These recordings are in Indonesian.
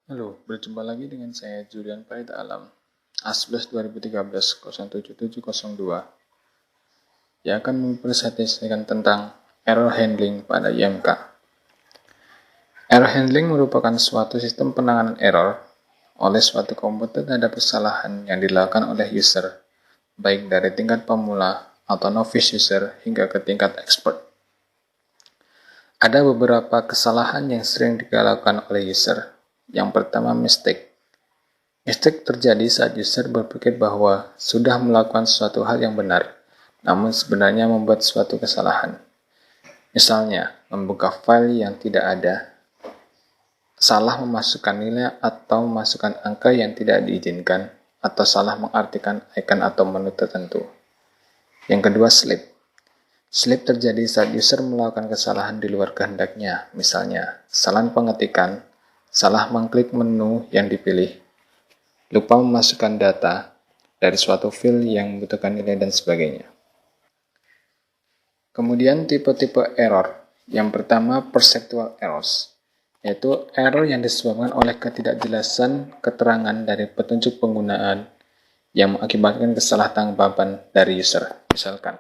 Halo, berjumpa lagi dengan saya Julian Pahit Alam, A11 2013-07702, yang akan mempresentasikan tentang error handling pada IMK. Error handling merupakan suatu sistem penanganan error oleh suatu komputer terhadap kesalahan yang dilakukan oleh user, baik dari tingkat pemula atau novice user hingga ke tingkat expert. Ada beberapa kesalahan yang sering dilakukan oleh user. Yang pertama, mistake. Mistake terjadi saat user berpikir bahwa sudah melakukan suatu hal yang benar, namun sebenarnya membuat suatu kesalahan. Misalnya, membuka file yang tidak ada, salah memasukkan nilai atau memasukkan angka yang tidak diizinkan, atau salah mengartikan icon atau menu tertentu. Yang kedua, slip. Slip terjadi saat user melakukan kesalahan di luar kehendaknya, misalnya salah pengetikan, salah mengklik menu yang dipilih, lupa memasukkan data dari suatu file yang membutuhkan nilai, dan sebagainya. Kemudian tipe-tipe error. Yang pertama, perceptual errors, yaitu error yang disebabkan oleh ketidakjelasan keterangan dari petunjuk penggunaan yang mengakibatkan kesalahtangkapan dari user. Misalkan,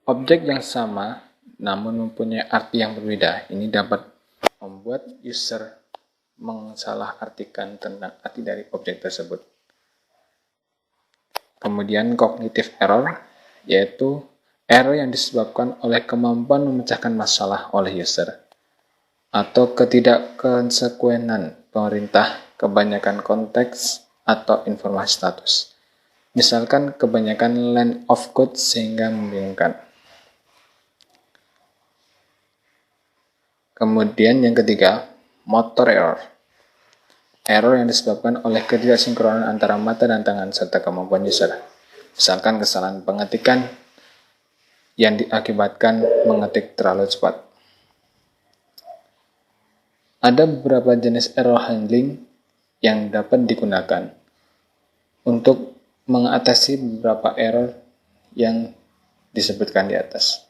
objek yang sama namun mempunyai arti yang berbeda. Ini dapat membuat user mensalahartikan tentang arti dari objek tersebut. Kemudian cognitive error, yaitu error yang disebabkan oleh kemampuan memecahkan masalah oleh user atau ketidakkonsekuenan pemerintah, kebanyakan konteks atau informasi status. Misalkan kebanyakan line of code sehingga membingungkan. Kemudian yang ketiga, motor error. Error yang disebabkan oleh ketidaksinkronan antara mata dan tangan serta kemampuan user. Misalkan kesalahan pengetikan yang diakibatkan mengetik terlalu cepat. Ada beberapa jenis error handling yang dapat digunakan untuk mengatasi beberapa error yang disebutkan di atas.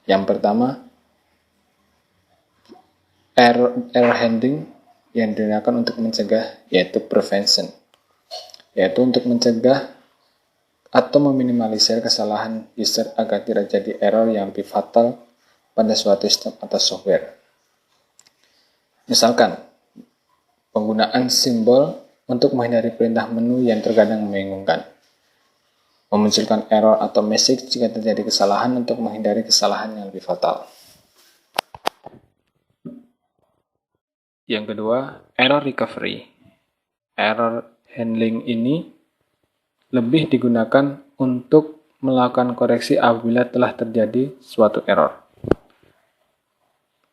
Yang pertama, error handling yang digunakan untuk mencegah, yaitu prevention, yaitu untuk mencegah atau meminimalisir kesalahan user agar tidak jadi error yang lebih fatal pada suatu sistem atau software. Misalkan, penggunaan simbol untuk menghindari perintah menu yang terkadang membingungkan, memunculkan error atau message jika terjadi kesalahan untuk menghindari kesalahan yang lebih fatal. Yang kedua, error recovery. Error handling ini lebih digunakan untuk melakukan koreksi apabila telah terjadi suatu error.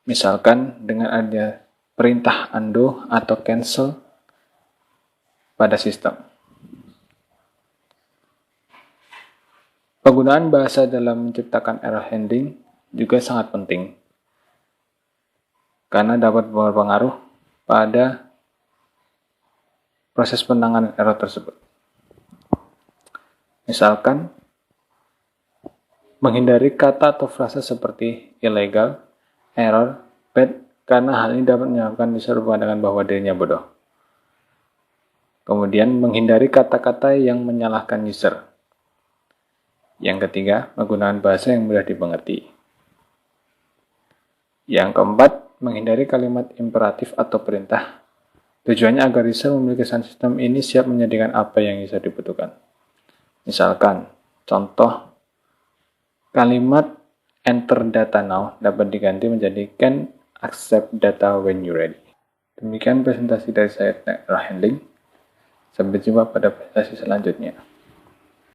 Misalkan dengan ada perintah undo atau cancel pada sistem. Penggunaan bahasa dalam menciptakan error handling juga sangat penting, karena dapat berpengaruh pada proses penanganan error tersebut. Misalkan, menghindari kata atau frasa seperti illegal, error, bad, karena hal ini dapat menyebabkan user berpandangan bahwa dirinya bodoh. Kemudian, menghindari kata-kata yang menyalahkan user. Yang ketiga, menggunakan bahasa yang mudah dimengerti. Yang keempat, menghindari kalimat imperatif atau perintah. Tujuannya agar user memiliki kesan sistem ini siap menyediakan apa yang user dibutuhkan. Misalkan, contoh kalimat enter data now dapat diganti menjadi can accept data when you ready. Demikian presentasi dari saya tentang error handling. Sampai jumpa pada presentasi selanjutnya.